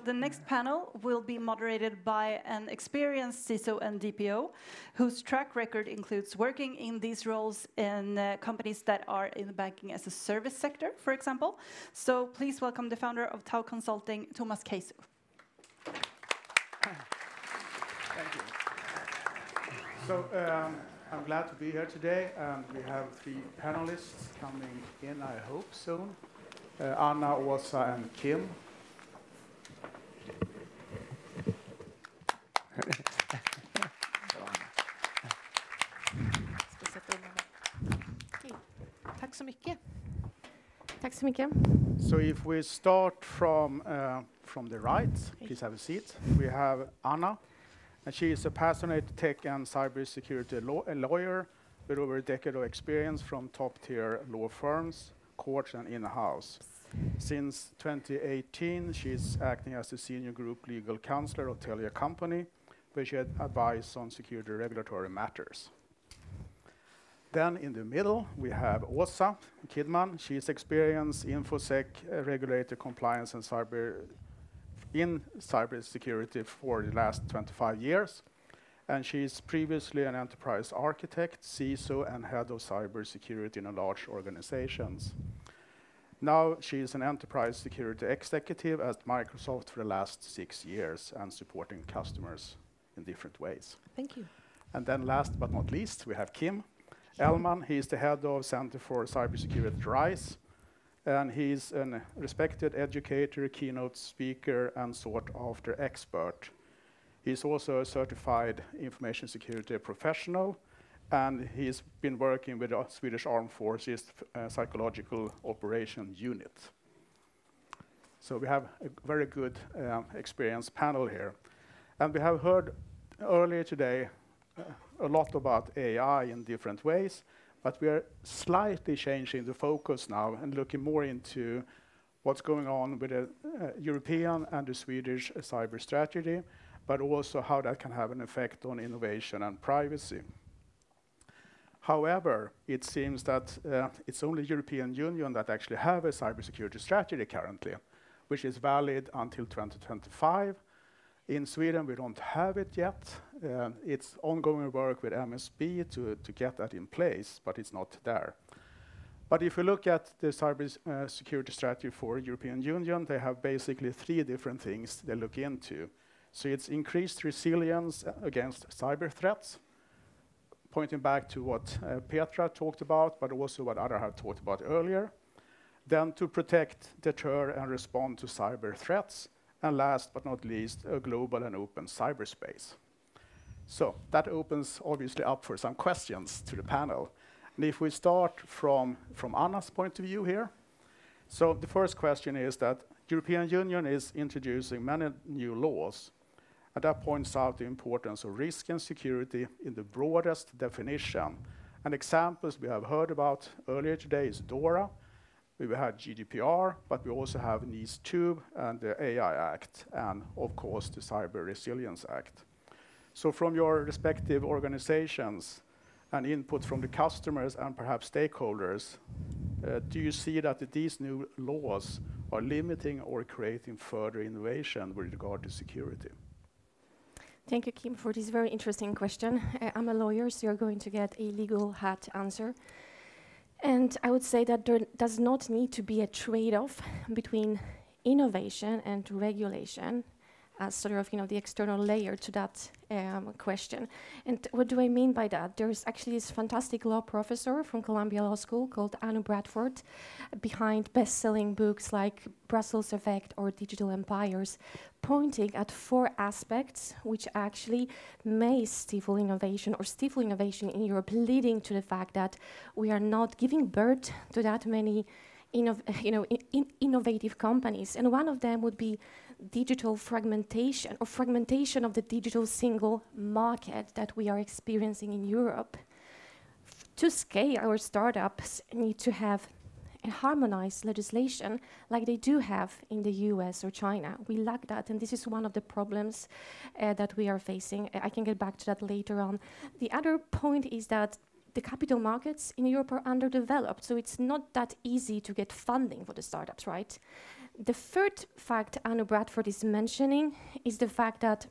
the next panel will be moderated by an experienced CISO and DPO whose track record includes working in these roles in companies that are in the banking as a service sector, for example. So please welcome the founder of Tau Consulting, Thomas Keisu. Thank you. So I'm glad to be here today, and we have 3 panelists coming in, I hope, soon. Anna, Åsa, and Kim. Tack så mycket. Tack så mycket. So if we start from the right, please have a seat. We have Anna, and she is a passionate tech and cybersecurity lawyer with over a decade of experience from top-tier law firms, courts, and in-house. Since 2018, she's acting as the senior group legal counselor of Telia Company, where she had advice on security regulatory matters. Then in the middle, we have Åsa Kidman. She's experienced InfoSec, regulator compliance, and cybersecurity for the last 25 years. And she's previously an enterprise architect, CISO, and head of cybersecurity in large organizations. Now she's an enterprise security executive at Microsoft for the last 6 years and supporting customers in different ways. Thank you. And then last but not least, we have Kim Ellman. He's the head of Center for Cybersecurity at RISE, and he's a respected educator, keynote speaker, and sought-after expert. He's also a certified information security professional, and he's been working with the Swedish Armed Forces Psychological Operation Unit. So we have a very good experienced panel here. And we have heard earlier today a lot about AI in different ways, but we are slightly changing the focus now and looking more into what's going on with the European and the Swedish cyber strategy, but also how that can have an effect on innovation and privacy. However, it seems that it's only the European Union that actually have a cybersecurity strategy currently, which is valid until 2025. In Sweden, we don't have it yet. It's ongoing work with MSB to get that in place, but it's not there. But if you look at the cybersecurity strategy for European Union, they have basically 3 different things they look into. So it's increased resilience against cyber threats, pointing back to what Petra talked about, but also what others have talked about earlier. Then to protect, deter, and respond to cyber threats. And last but not least, a global and open cyberspace. So that opens obviously up for some questions to the panel. And if we start from Anna's point of view here. So the first question is that European Union is introducing many new laws, and that points out the importance of risk and security in the broadest definition. And examples we have heard about earlier today is DORA. We had GDPR, but we also have NIS2 and the AI Act, and of course the Cyber Resilience Act. So from your respective organizations and input from the customers and perhaps stakeholders, do you see that these new laws are limiting or creating further innovation with regard to security? Thank you, Kim, for this very interesting question. I'm a lawyer, so you're going to get a legal hat answer. And I would say that there does not need to be a trade-off between innovation and regulation as sort of, the external layer to that question. And what do I mean by that? There's actually this fantastic law professor from Columbia Law School called Anu Bradford, behind best-selling books like Brussels Effect or Digital Empires, pointing at 4 aspects which actually may stifle innovation in Europe, leading to the fact that we are not giving birth to that many innovative companies. And one of them would be digital fragmentation, or fragmentation of the digital single market that we are experiencing in Europe. To scale, our startups need to have a harmonized legislation like they do have in the US or China. We lack that, and this is one of the problems that we are facing. I can get back to that later on. The other point is that the capital markets in Europe are underdeveloped, so it's not that easy to get funding for the startups, right? The third fact Anna Bradford is mentioning is the fact that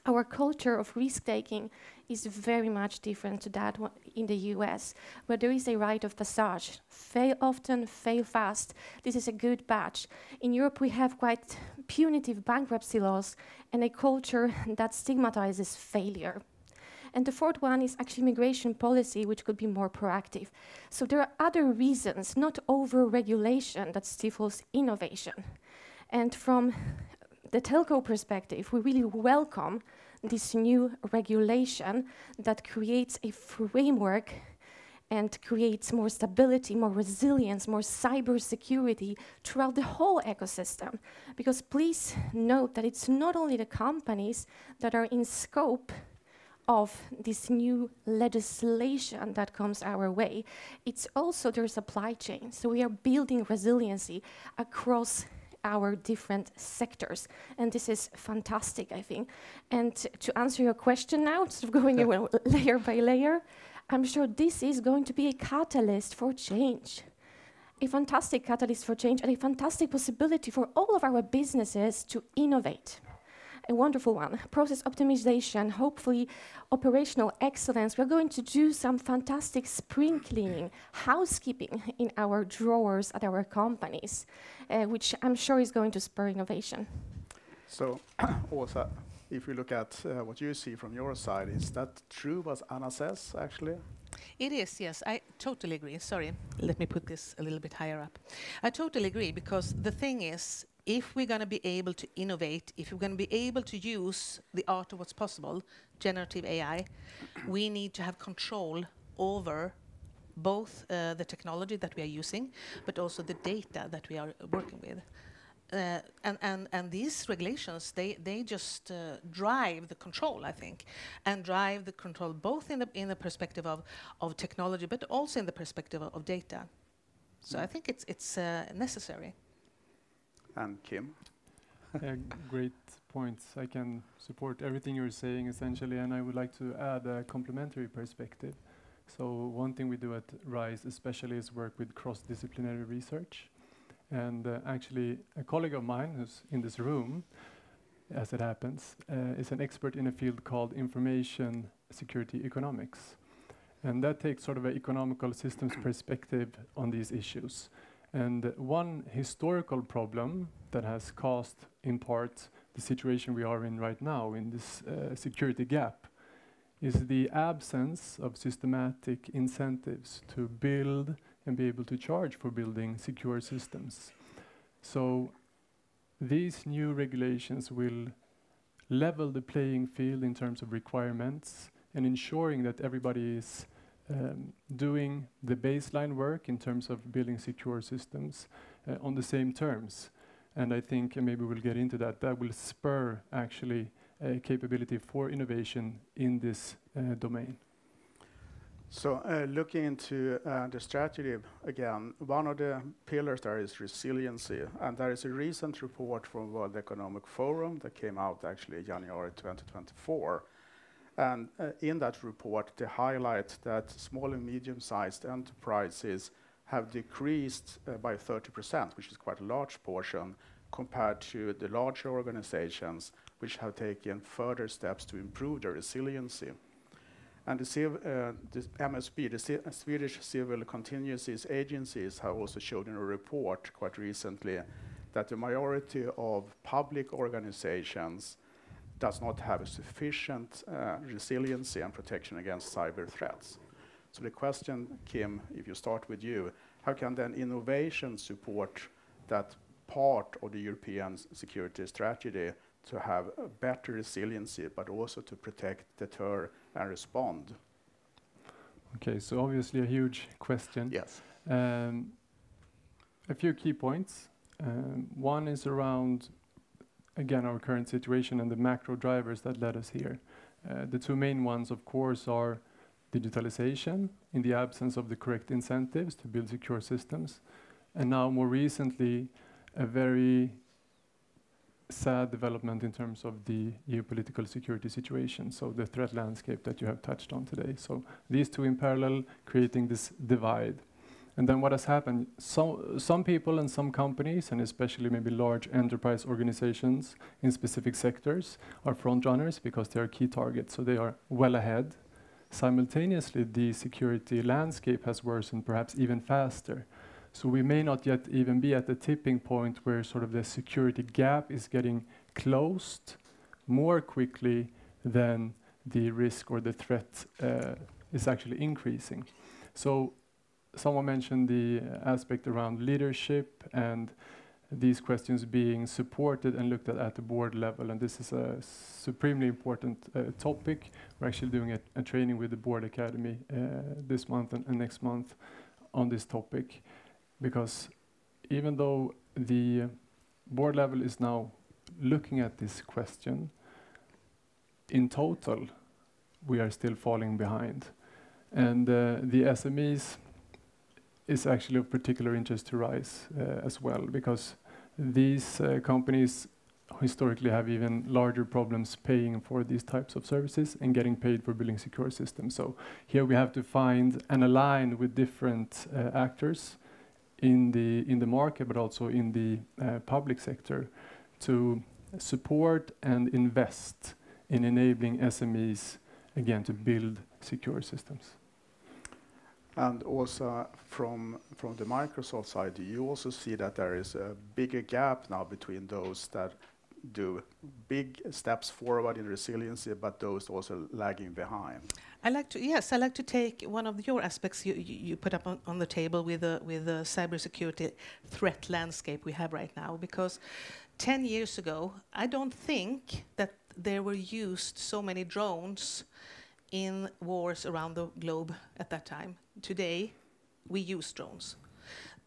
our culture of risk-taking is very much different to that in the US, where there is a rite of passage. Fail often, fail fast. This is a good batch. In Europe, we have quite punitive bankruptcy laws and a culture that stigmatizes failure. And the fourth one is actually immigration policy, which could be more proactive. So there are other reasons, not over-regulation, that stifles innovation. And from the telco perspective, we really welcome this new regulation that creates a framework and creates more stability, more resilience, more cybersecurity throughout the whole ecosystem. Because please note that it's not only the companies that are in scope of this new legislation that comes our way, it's also their supply chain. So we are building resiliency across our different sectors, and this is fantastic, I think. And to answer your question now, instead of going layer by layer, I'm sure this is going to be a catalyst for change. A fantastic catalyst for change and a fantastic possibility for all of our businesses to innovate. A wonderful one. Process optimization, hopefully operational excellence. We're going to do some fantastic spring cleaning, housekeeping in our drawers at our companies, which I'm sure is going to spur innovation. So, Åsa, if you look at what you see from your side, is that true what Anna says, actually? It is, yes. I totally agree. Sorry, let me put this a little bit higher up. I totally agree, because the thing is, if we're going to be able to innovate, if we're going to be able to use the art of what's possible, generative AI, we need to have control over both the technology that we are using, but also the data that we are working with. And these regulations, they just drive the control, I think, and drive the control both in the perspective of technology, but also in the perspective of data. So I think it's necessary. And Kim? Great points. I can support everything you're saying, essentially, and I would like to add a complementary perspective. So one thing we do at RISE especially is work with cross-disciplinary research. And actually, a colleague of mine who's in this room, as it happens, is an expert in a field called information security economics. And that takes sort of an economical systems perspective on these issues. And one historical problem that has caused, in part, the situation we are in right now, in this security gap, is the absence of systematic incentives to build and be able to charge for building secure systems. So these new regulations will level the playing field in terms of requirements and ensuring that everybody is doing the baseline work in terms of building secure systems on the same terms. And I think, and maybe we'll get into that, that will spur actually a capability for innovation in this domain. So looking into the strategy again, one of the pillars there is resiliency, and there is a recent report from World Economic Forum that came out actually January 2024. And in that report, they highlight that small and medium-sized enterprises have decreased by 30%, which is quite a large portion, compared to the larger organizations, which have taken further steps to improve their resiliency. And the MSB, the Swedish Civil Contingencies Agencies, have also shown in a report quite recently that the majority of public organizations does not have a sufficient resiliency and protection against cyber threats. So the question, Kim, if you start with you, how can then innovation support that part of the European security strategy to have a better resiliency, but also to protect, deter, and respond? Okay, so obviously a huge question. Yes. A few key points. One is around, again, our current situation and the macro drivers that led us here. The two main ones, of course, are digitalization in the absence of the correct incentives to build secure systems, and now more recently, a very sad development in terms of the geopolitical security situation, so the threat landscape that you have touched on today. So these two in parallel, creating this divide. And then what has happened, some people and some companies, and especially maybe large enterprise organizations in specific sectors, are front runners because they are key targets, so they are well ahead. Simultaneously, the security landscape has worsened perhaps even faster. So we may not yet even be at the tipping point where sort of the security gap is getting closed more quickly than the risk or the threat is actually increasing. So someone mentioned the aspect around leadership and these questions being supported and looked at the board level, and this is a supremely important topic. We're actually doing a training with the Board Academy this month and next month on this topic, because even though the board level is now looking at this question, in total, we are still falling behind. And the SMEs is actually of particular interest to RISE as well, because these companies historically have even larger problems paying for these types of services and getting paid for building secure systems. So here we have to find and align with different actors in the market, but also in the public sector, to support and invest in enabling SMEs, again, to build secure systems. And also from the Microsoft side, do you also see that there is a bigger gap now between those that do big steps forward in resiliency, but those also lagging behind? I like to take one of your aspects you put up on the table with the cybersecurity threat landscape we have right now, because 10 years ago, I don't think that there were used so many drones in wars around the globe at that time. Today, we use drones.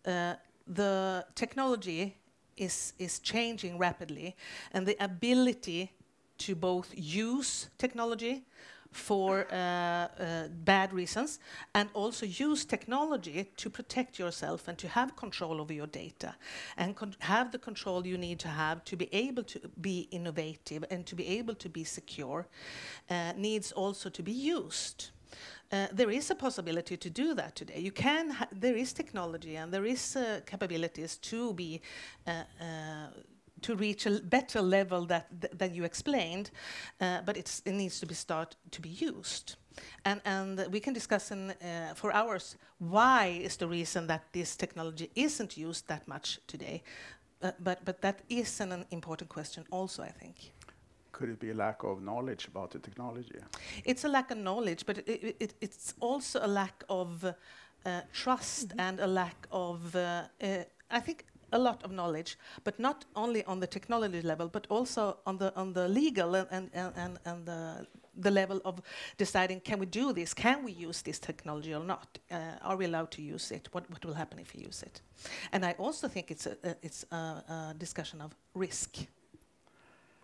The technology is changing rapidly, and the ability to both use technology for bad reasons and also use technology to protect yourself and to have control over your data and have the control you need to have to be able to be innovative and to be able to be secure needs also to be used. There is a possibility to do that today. You can. There is technology and there is capabilities to be to reach a better level than you explained, but it needs to be start to be used. And we can discuss for hours why is the reason that this technology isn't used that much today. But that is an important question also, I think. Could it be a lack of knowledge about the technology? It's a lack of knowledge, but it's also a lack of trust and a lack of, I think, a lot of knowledge, but not only on the technology level, but also on the legal and the level of deciding, can we do this? Can we use this technology or not? Are we allowed to use it? What will happen if we use it? And I also think it's a discussion of risk.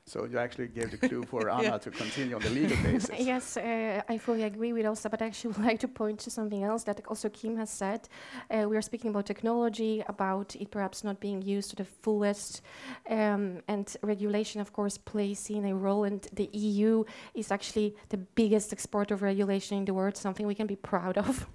So you actually gave the clue for Anna to continue on the legal basis. Yes, I fully agree with Elsa, but I actually would like to point to something else that also Kim has said. We are speaking about technology, about it perhaps not being used to the fullest, and regulation, of course, plays in a role, and the EU is actually the biggest exporter of regulation in the world, something we can be proud of.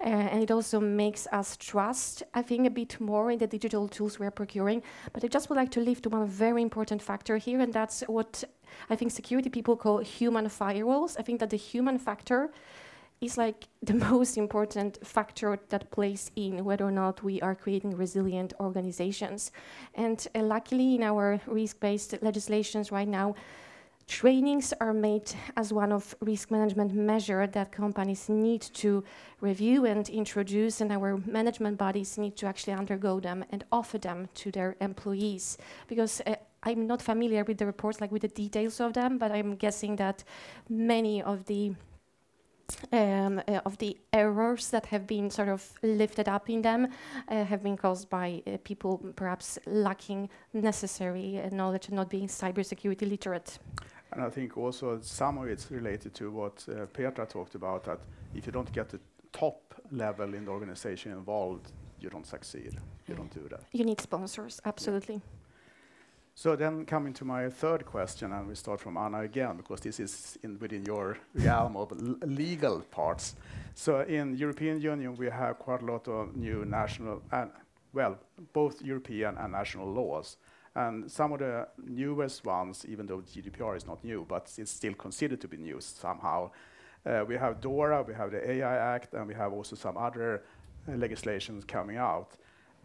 And it also makes us trust, I think, a bit more in the digital tools we're procuring. But I just would like to lift one very important factor here, and that's what I think security people call human firewalls. I think that the human factor is like the most important factor that plays in whether or not we are creating resilient organizations. And luckily in our risk-based legislations right now, trainings are made as one of risk management measure that companies need to review and introduce, and our management bodies need to actually undergo them and offer them to their employees. Because I'm not familiar with the reports, like with the details of them, but I'm guessing that many of the errors that have been sort of lifted up in them have been caused by people perhaps lacking necessary knowledge and not being cybersecurity literate. And I think also some of it's related to what Petra talked about, that if you don't get the top level in the organization involved, you don't succeed. You don't do that. You need sponsors, absolutely. So then coming to my third question, and we start from Anna again, because this is within your realm of legal parts. So in European Union, we have quite a lot of new national, and well, both European and national laws. And some of the newest ones, even though GDPR is not new, but it's still considered to be new somehow. We have DORA, we have the AI Act, and we have also some other legislations coming out.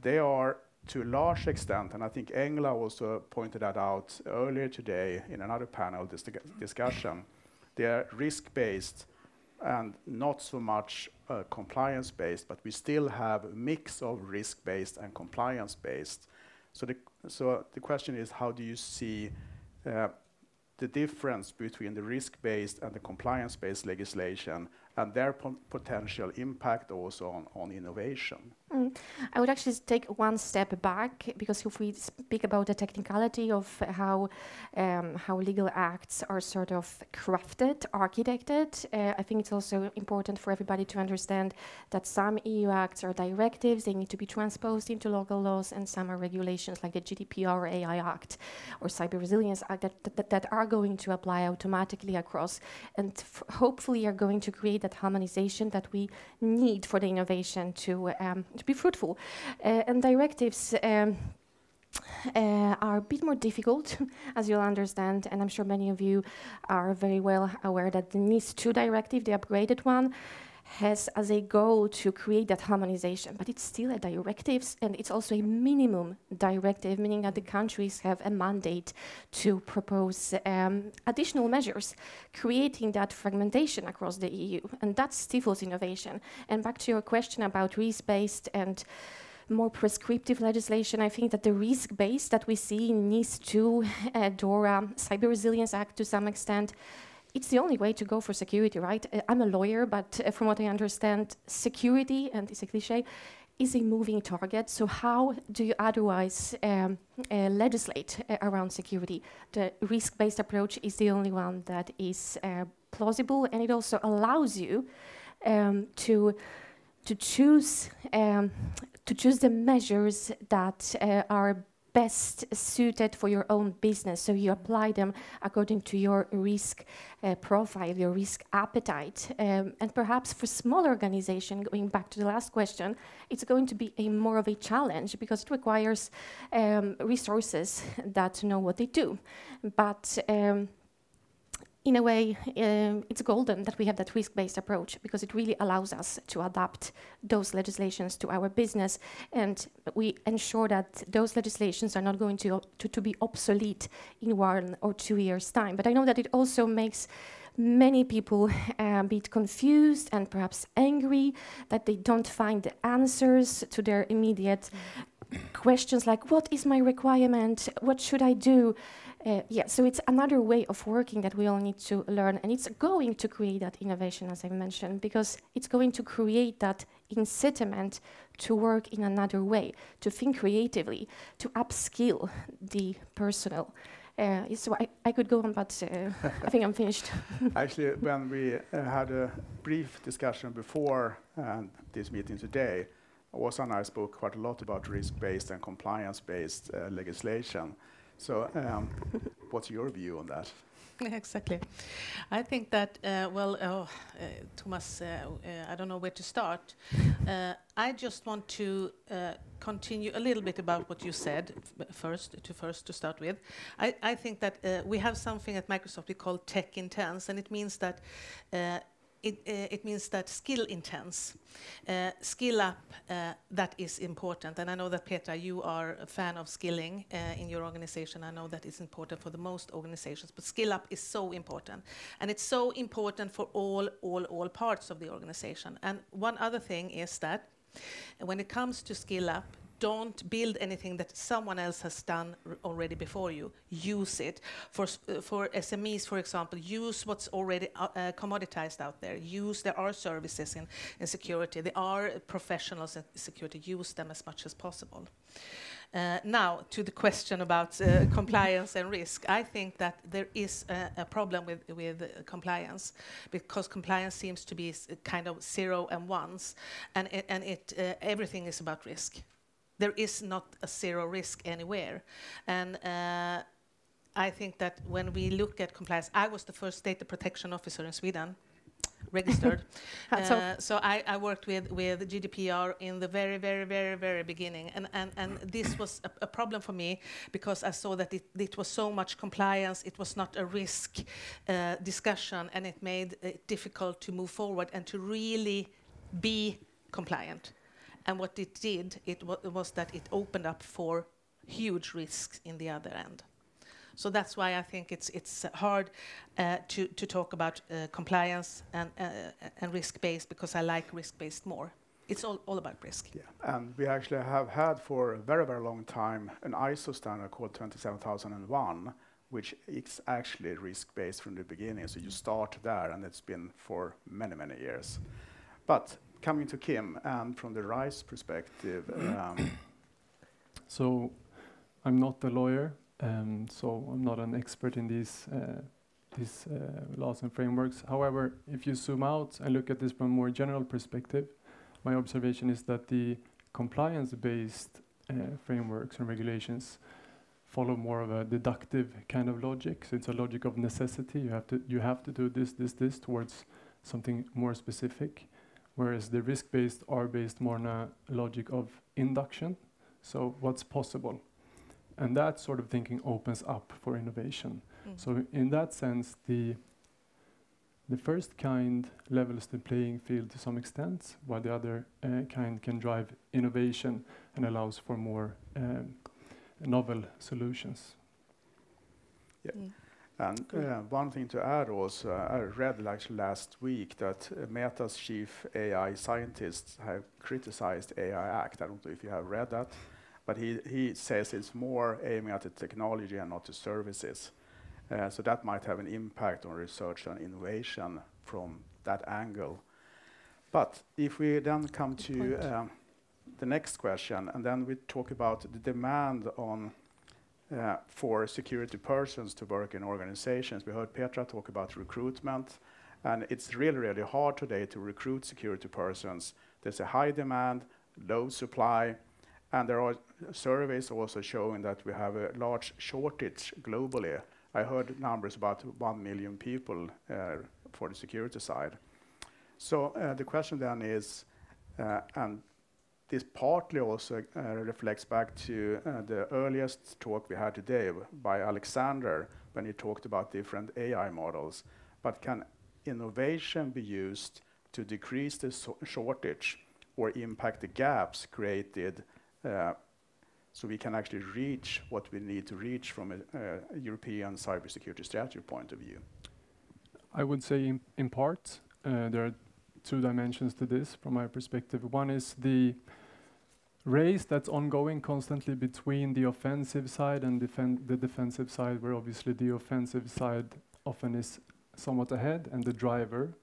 They are, to a large extent, and I think Engla also pointed that out earlier today in another panel discussion, they are risk-based and not so much compliance-based, but we still have a mix of risk-based and compliance-based. So the question is, how do you see the difference between the risk-based and the compliance-based legislation and their potential impact also on innovation? I would actually take one step back, because if we speak about the technicality of how legal acts are sort of crafted, architected, I think it's also important for everybody to understand that some EU acts are directives, they need to be transposed into local laws, and some are regulations like the GDPR or AI Act or Cyber Resilience Act that are going to apply automatically across, and hopefully are going to create that harmonization that we need for the innovation to be fruitful. And directives are a bit more difficult, as you'll understand, and I'm sure many of you are very well aware that the NIS2 directive, the upgraded one, has as a goal to create that harmonization, but it's still a directive, and it's also a minimum directive, meaning that the countries have a mandate to propose additional measures, creating that fragmentation across the EU, and that stifles innovation. And back to your question about risk-based and more prescriptive legislation, I think that the risk-based that we see in NIS2, DORA, Cyber Resilience Act to some extent, it's the only way to go for security, right? I'm a lawyer, but from what I understand, security, and it's a cliche, is a moving target. So how do you otherwise legislate around security? The risk-based approach is the only one that is plausible, and it also allows you to choose the measures that are best suited for your own business. So you apply them according to your risk profile, your risk appetite. And perhaps for small organization, going back to the last question, it's going to be more of a challenge because it requires resources that know what they do. But in a way, it's golden that we have that risk-based approach because it really allows us to adapt those legislations to our business, and we ensure that those legislations are not going to be obsolete in 1 or 2 years' time. But I know that it also makes many people a bit confused and perhaps angry that they don't find the answers to their immediate questions like, what is my requirement? What should I do? So it's another way of working that we all need to learn, and it's going to create that innovation, as I mentioned, because it's going to create that incitement to work in another way, to think creatively, to upskill the personnel. So I could go on, but I think I'm finished. Actually, when we had a brief discussion before this meeting today, Åsa and I spoke quite a lot about risk-based and compliance-based legislation. So what's your view on that? Exactly. I think that, Thomas, I don't know where to start. I just want to continue a little bit about what you said first to start with. I think that we have something at Microsoft we call tech intense, and it means that it means that skill intense, skill up, that is important. And I know that Petra, you are a fan of skilling in your organization. I know that it's important for the most organizations, but skill up is so important. And it's so important for all parts of the organization. And one other thing is that when it comes to skill up, don't build anything that someone else has done already before you. Use it. For SMEs, for example, use what's already commoditized out there. There are services in security. There are professionals in security. Use them as much as possible. Now, to the question about compliance and risk, I think that there is a problem with compliance, because compliance seems to be kind of 0 and 1s, and everything is about risk. There is not a zero risk anywhere. And I think that when we look at compliance, I was the first data protection officer in Sweden, registered. So I worked with GDPR in the very beginning. And this was a problem for me because I saw that it was so much compliance, it was not a risk discussion, and it made it difficult to move forward and to really be compliant. And what it did, was that it opened up for huge risks in the other end. So that's why I think it's hard to talk about compliance and risk-based, because I like risk-based more. It's all about risk. Yeah, and we actually have had for a very long time an ISO standard called 27001, which is actually risk-based from the beginning. So you start there, and it's been for many years. But coming to Kim, and from the RISE perspective. So I'm not a lawyer, so I'm not an expert in these laws and frameworks. However, if you zoom out and look at this from a more general perspective, my observation is that the compliance-based frameworks and regulations follow more of a deductive kind of logic. So it's a logic of necessity. You have to do this towards something more specific. Whereas the risk-based are based more on a logic of induction. So what's possible? And that sort of thinking opens up for innovation. So in that sense, the first kind levels the playing field to some extent, while the other kind can drive innovation and allows for more novel solutions. Yeah. And one thing to add also, I read actually last week that Meta's chief AI scientists have criticized AI Act. I don't know if you have read that, but he says it's more aiming at the technology and not the services. So that might have an impact on research and innovation from that angle. But if we then come to the next question, and then we talk about the demand on for security persons to work in organizations. We heard Petra talk about recruitment, and it's really hard today to recruit security persons. There's a high demand, low supply, and there are surveys also showing that we have a large shortage globally. I heard numbers about 1 million people for the security side. So the question then is, and this partly also reflects back to the earliest talk we had today by Alexander, when he talked about different AI models. But can innovation be used to decrease the shortage or impact the gaps created so we can actually reach what we need to reach from a European cybersecurity strategy point of view? I would say in part, there are two dimensions to this from my perspective. One is the race that's ongoing constantly between the offensive side and the defensive side, where obviously the offensive side often is somewhat ahead and the driver.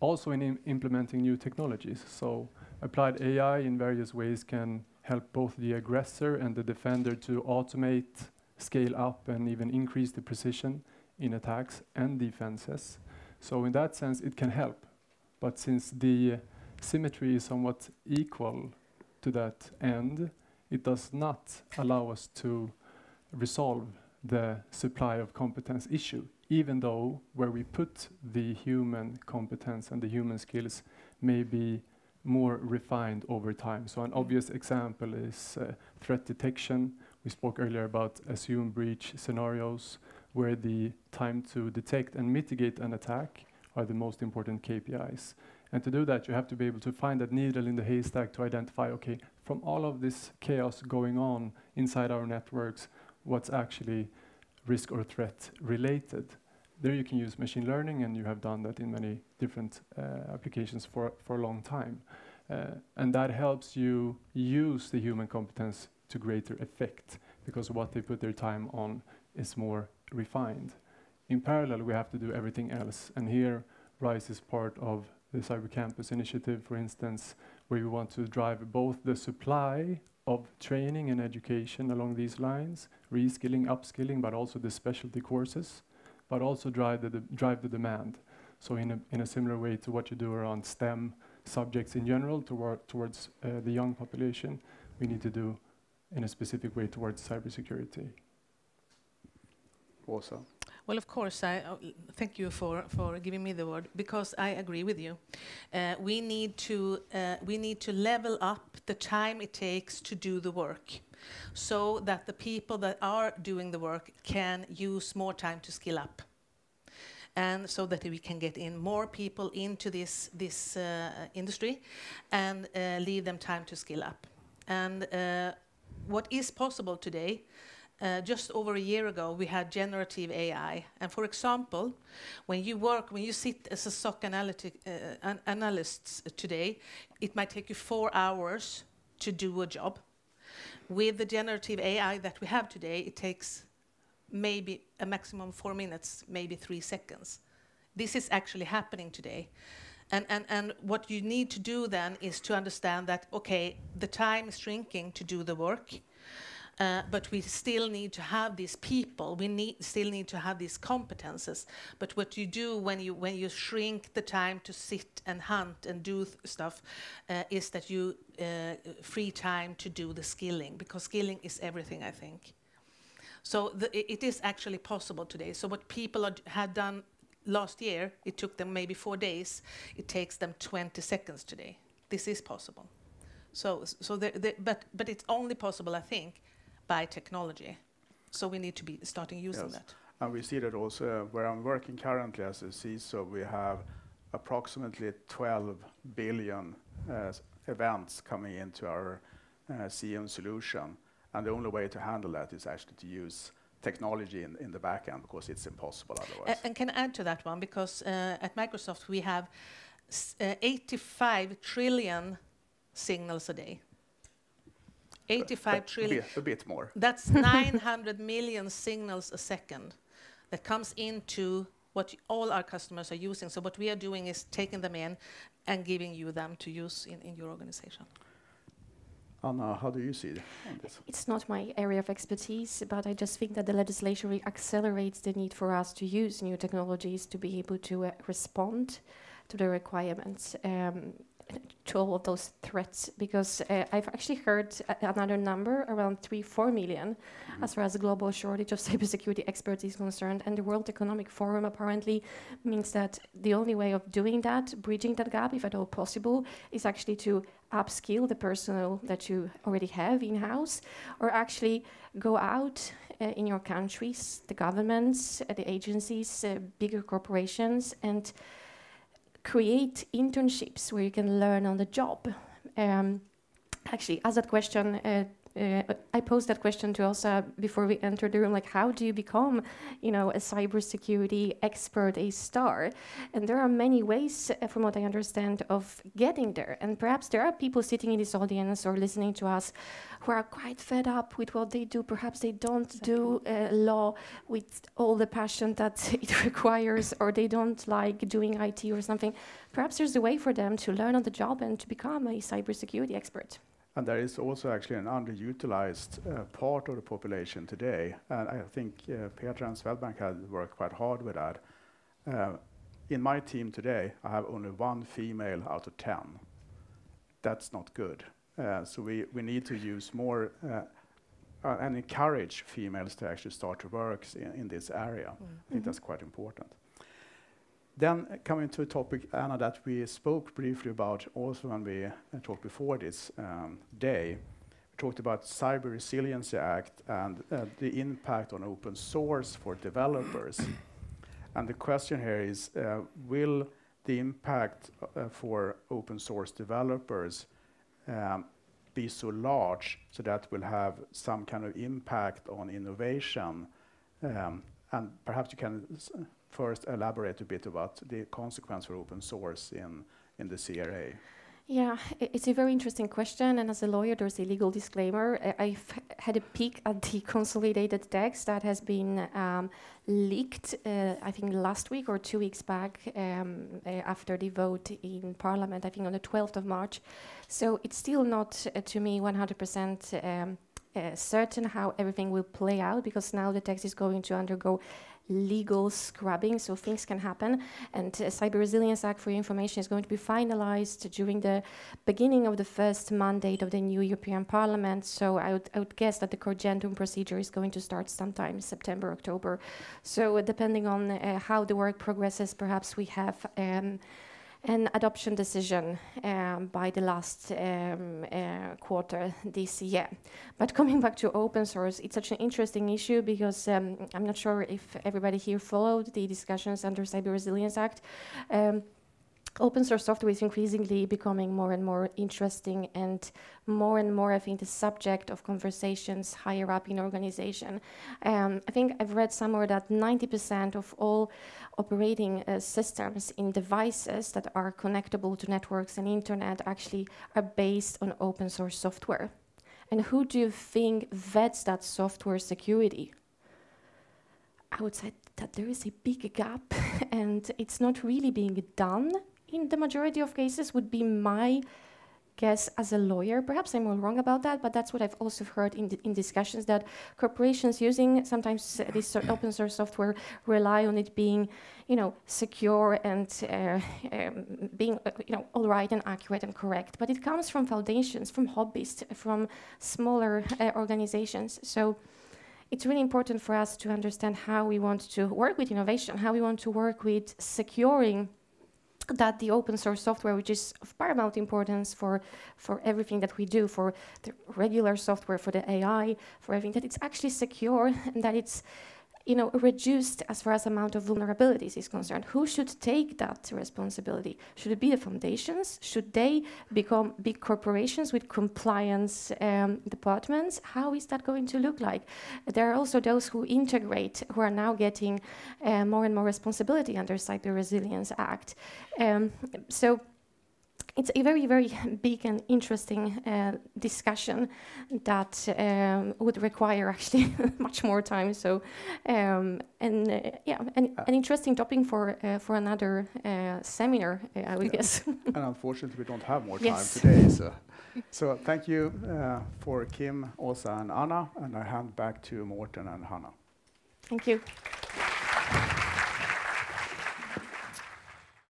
Also in implementing new technologies. So applied AI in various ways can help both the aggressor and the defender to automate, scale up, and even increase the precision in attacks and defenses. So in that sense, it can help. But since the symmetry is somewhat equal to that end, it does not allow us to resolve the supply of competence issue, even though where we put the human competence and the human skills may be more refined over time. So an obvious example is threat detection. We spoke earlier about assume breach scenarios, where the time to detect and mitigate an attack are the most important KPIs. And to do that, you have to be able to find that needle in the haystack to identify, okay, from all of this chaos going on inside our networks, what's actually risk or threat related. There you can use machine learning, and you have done that in many different applications for a long time. And that helps you use the human competence to greater effect, because what they put their time on is more refined. In parallel, we have to do everything else. And here, RISE is part of the Cyber Campus initiative, for instance, where we want to drive both the supply of training and education along these lines, reskilling, upskilling, but also the specialty courses, but also drive the demand. So in a similar way to what you do around STEM subjects in general towards the young population, we need to do in a specific way towards cybersecurity. Also. Well, of course, thank you for giving me the word, because I agree with you. We need to level up the time it takes to do the work, so that the people that are doing the work can use more time to skill up, and so that we can get in more people into this industry and leave them time to skill up. And what is possible today, just over a year ago, we had generative AI. And for example, when you sit as a SOC analyst today, it might take you 4 hours to do a job. With the generative AI that we have today, it takes maybe a maximum 4 minutes, maybe 3 seconds. This is actually happening today. And what you need to do then is to understand that, okay, the time is shrinking to do the work, but we still need to have these people. We still need to have these competences. But what you do when you shrink the time to sit and hunt and do stuff is that you free time to do the skilling, because skilling is everything, I think. So it is actually possible today. So what people had done last year, it took them maybe 4 days. It takes them 20 seconds today. This is possible. But it's only possible, I think, by technology. So we need to be starting using that. And we see that also where I'm working currently as a CISO, we have approximately 12 billion events coming into our CM solution. And the only way to handle that is actually to use technology in the back end, because it's impossible otherwise. And can I add to that one? Because at Microsoft we have 85 trillion signals a day. 85 trillion. A bit more. That's 900 million signals a second that comes into what all our customers are using. So what we are doing is taking them in and giving you them to use in your organization. Anna, how do you see this? It's not my area of expertise, but I just think that the legislation accelerates the need for us to use new technologies to be able to respond to the requirements, to all of those threats. Because I've actually heard another number, around 3-4 million, as far as the global shortage of cybersecurity experts is concerned. And the World Economic Forum apparently means that the only way of doing that, bridging that gap, if at all possible, is actually to upskill the personnel that you already have in-house, or actually go out in your countries, the governments, the agencies, bigger corporations, and create internships where you can learn on the job. Actually, as that question, I posed that question to Elsa before we entered the room, like, how do you become, a cybersecurity expert, a star? And there are many ways, from what I understand, of getting there. And perhaps there are people sitting in this audience or listening to us who are quite fed up with what they do. Perhaps they don't do law with all the passion that it requires, or they don't like doing IT or something. Perhaps there's a way for them to learn on the job and to become a cybersecurity expert. And there is also actually an underutilized part of the population today. And I think Petra and Swedbank had worked quite hard with that. In my team today, I have only 1 female out of 10. That's not good. So we need to use more and encourage females to actually start to work in this area. I think that's quite important. Then coming to a topic, Anna, that we spoke briefly about also when we talked before this day. We talked about Cyber Resiliency Act and the impact on open source for developers. And the question here is, will the impact for open source developers be so large so that will have some kind of impact on innovation? And perhaps you can first elaborate a bit about the consequence for open source in the CRA. Yeah, it's a very interesting question, and as a lawyer, there's a legal disclaimer. I've had a peek at the consolidated text that has been leaked, I think last week or 2 weeks back, after the vote in Parliament, I think on the 12th of March. So it's still not, to me, 100% certain how everything will play out, because now the text is going to undergo legal scrubbing, so things can happen. And Cyber Resilience Act, for your information, is going to be finalized during the beginning of the first mandate of the new European Parliament. So I would guess that the corrigendum procedure is going to start sometime September, October. So depending on how the work progresses, perhaps we have an adoption decision by the last quarter this year. But coming back to open source, it's such an interesting issue because I'm not sure if everybody here followed the discussions under Cyber Resilience Act. Open source software is increasingly becoming more and more interesting and more, I think, the subject of conversations higher up in organization. I think I've read somewhere that 90% of all operating systems in devices that are connectable to networks and internet actually are based on open source software. And who do you think vets that software security? I would say that there is a big gap and it's not really being done in the majority of cases, would be my guess as a lawyer. Perhaps I'm all wrong about that, but that's what I've also heard in discussions, that corporations using sometimes this open source software rely on it being, secure and being, all right and accurate and correct. But it comes from foundations, from hobbyists, from smaller organizations. So it's really important for us to understand how we want to work with innovation, how we want to work with securing that the open source software, which is of paramount importance for everything that we do, for the regular software, for the AI, for everything, that it's actually secure and that it's reduced as far as amount of vulnerabilities is concerned. Who should take that responsibility? Should it be the foundations? Should they become big corporations with compliance departments? How is that going to look like? There are also those who integrate, who are now getting more and more responsibility under Cyber Resilience Act. So it's a very, very big and interesting discussion that would require actually much more time. So, an interesting topic for another seminar, I would guess. And unfortunately, we don't have more time Yes. today. So thank you for Kim, Åsa, and Anna, and I hand back to Morten and Hannah. Thank you.